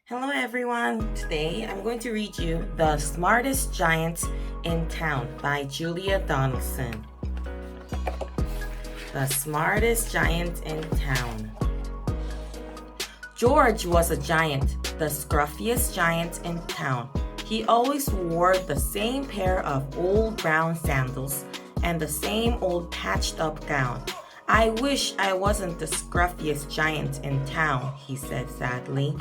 Hello everyone! Today I'm going to read you The Smartest Giant in Town by Julia Donaldson. The Smartest Giant in Town. George was a giant, the scruffiest giant in town. He always wore the same pair of old brown sandals and the same old patched up gown. I wish I wasn't the scruffiest giant in town, he said sadly.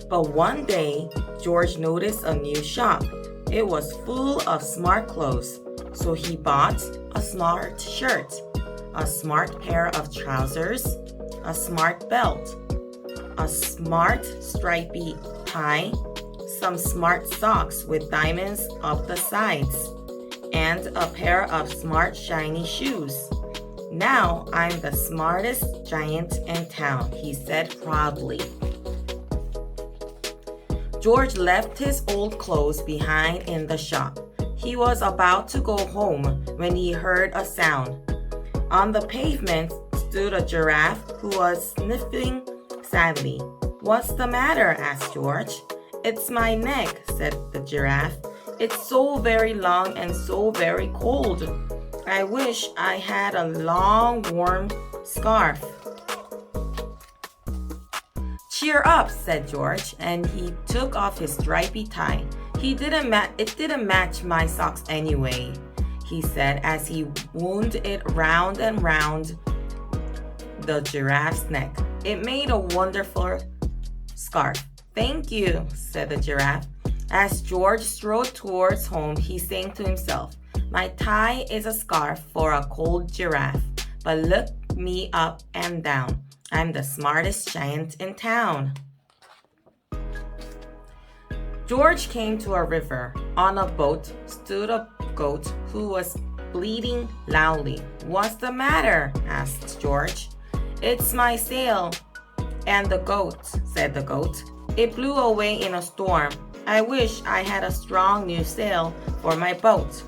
But one day, George noticed a new shop. It was full of smart clothes, so he bought a smart shirt, a smart pair of trousers, a smart belt, a smart stripy tie, some smart socks with diamonds up the sides, and a pair of smart shiny shoes. Now I'm the smartest giant in town, he said proudly. George left his old clothes behind in the shop. He was about to go home when he heard a sound. On the pavement stood a giraffe who was sniffing sadly. "What's the matter?" asked George. "It's my neck," said the giraffe. "It's so very long and so very cold. I wish I had a long, warm scarf." "Cheer up," said George, and he took off his stripy tie. It didn't match my socks anyway, he said as he wound it round and round the giraffe's neck. "It made a wonderful scarf." "Thank you," said the giraffe. As George strode towards home, he sang to himself, "My tie is a scarf for a cold giraffe, but look me up and down. I'm the smartest giant in town." George came to a river. On a boat stood a goat who was bleating loudly. "What's the matter?" asked George. "It's my sail." "And the goat," said the goat. "It blew away in a storm. I wish I had a strong new sail for my boat."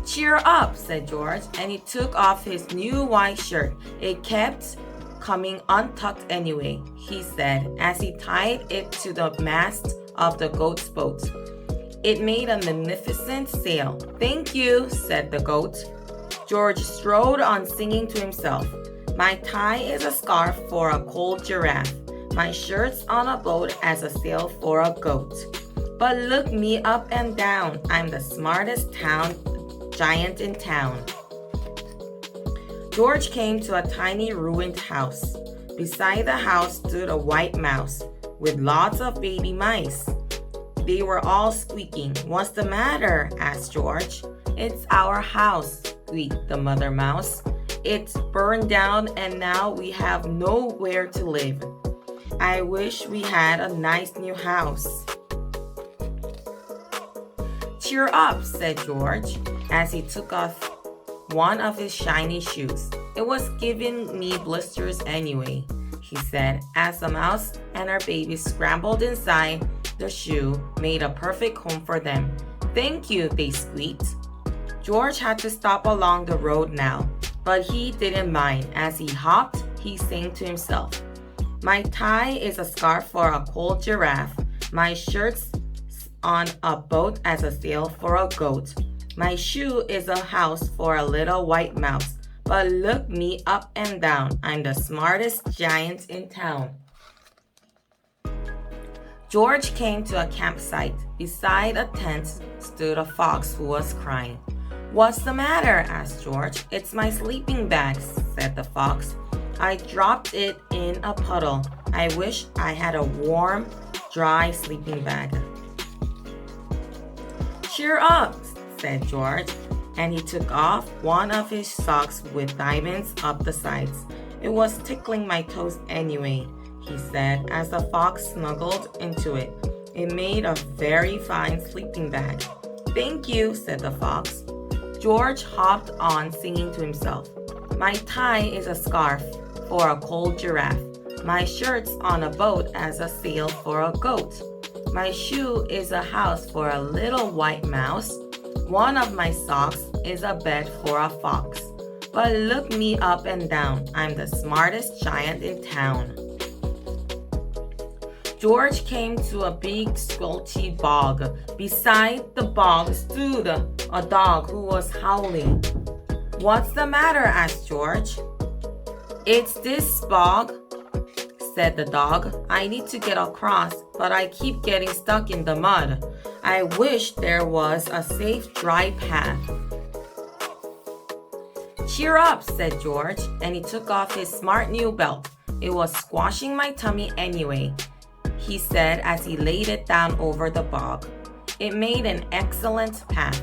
"Cheer up," said George, and he took off his new white shirt. "It kept coming untucked anyway," he said as he tied it to the mast of the goat's boat. "It made a magnificent sail." "Thank you," said the goat. George strode on singing to himself, "My tie is a scarf for a cold giraffe. My shirt's on a boat as a sail for a goat. But look me up and down. I'm the smartest giant in town." George came to a tiny ruined house. Beside the house stood a white mouse with lots of baby mice. They were all squeaking. "What's the matter?" asked George. "It's our house," squeaked the mother mouse. "It's burned down and now we have nowhere to live. I wish we had a nice new house." "Cheer up," said George as he took off one of his shiny shoes. "It was giving me blisters anyway," he said as the mouse and her baby scrambled inside the shoe, made a perfect home for them. "Thank you," they squeaked. George had to stop along the road now, but he didn't mind. As he hopped, he sang to himself, "My tie is a scarf for a cold giraffe. My shirt's on a boat as a sail for a goat. My shoe is a house for a little white mouse. But look me up and down. I'm the smartest giant in town." George came to a campsite. Beside a tent stood a fox who was crying. "What's the matter?" asked George. "It's my sleeping bag," said the fox. "I dropped it in a puddle. I wish I had a warm, dry sleeping bag." "Cheer up," said George, and he took off one of his socks with diamonds up the sides. "It was tickling my toes anyway," he said as the fox snuggled into it. "It made a very fine sleeping bag." "Thank you," said the fox. George hopped on singing to himself, "My tie is a scarf for a cold giraffe. My shirt's on a boat as a sail for a goat. My shoe is a house for a little white mouse. One of my socks is a bed for a fox. But look me up and down. I'm the smartest giant in town." George came to a big squelchy bog. Beside the bog stood a dog who was howling. "What's the matter?" asked George. "It's this bog," said the dog. "I need to get across, but I keep getting stuck in the mud. I wish there was a safe, dry path." "Cheer up," said George, and he took off his smart new belt. "It was squashing my tummy anyway," he said as he laid it down over the bog. "It made an excellent path."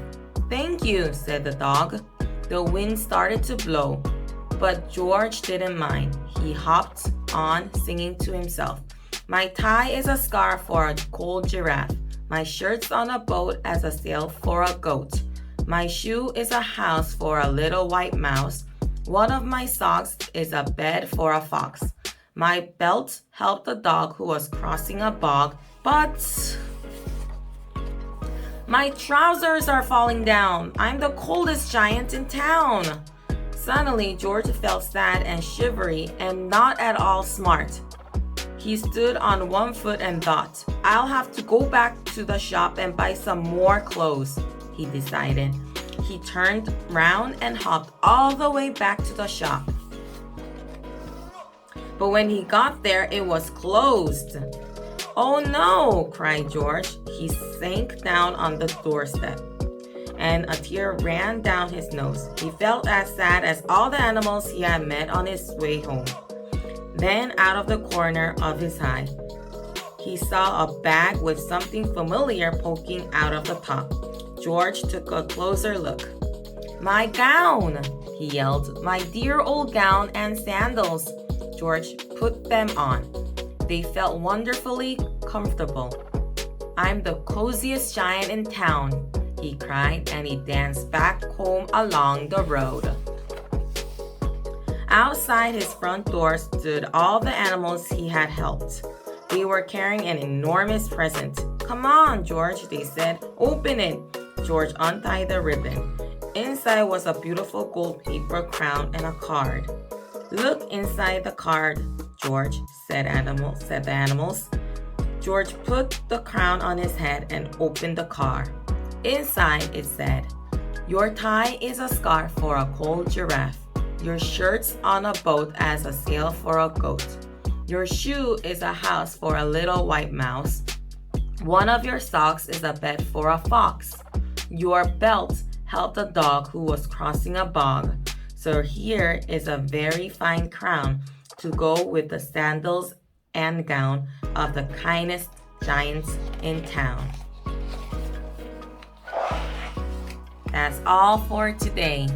"Thank you," said the dog. The wind started to blow, but George didn't mind. He hopped on, singing to himself. "My tie is a scarf for a cold giraffe. My shirt's on a boat as a sail for a goat. My shoe is a house for a little white mouse. One of my socks is a bed for a fox. My belt helped a dog who was crossing a bog, but my trousers are falling down. I'm the coldest giant in town." Suddenly, George felt sad and shivery and not at all smart. He stood on one foot and thought, "I'll have to go back to the shop and buy some more clothes," he decided. He turned round and hopped all the way back to the shop. But when he got there, it was closed. "Oh no!" cried George. He sank down on the doorstep, and a tear ran down his nose. He felt as sad as all the animals he had met on his way home. Then, out of the corner of his eye, he saw a bag with something familiar poking out of the top. George took a closer look. "My gown!" he yelled. "My dear old gown and sandals." George put them on. They felt wonderfully comfortable. "I'm the coziest giant in town," he cried, and he danced back home along the road. Outside his front door stood all the animals he had helped. They were carrying an enormous present. "Come on, George," they said. "Open it." George untied the ribbon. Inside was a beautiful gold paper crown and a card. "Look inside the card, George," said the animals. George put the crown on his head and opened the card. Inside it said, "Your tie is a scarf for a cold giraffe. Your shirt's on a boat as a sail for a goat. Your shoe is a house for a little white mouse. One of your socks is a bed for a fox. Your belt helped a dog who was crossing a bog. So here is a very fine crown to go with the sandals and gown of the kindest giants in town." That's all for today.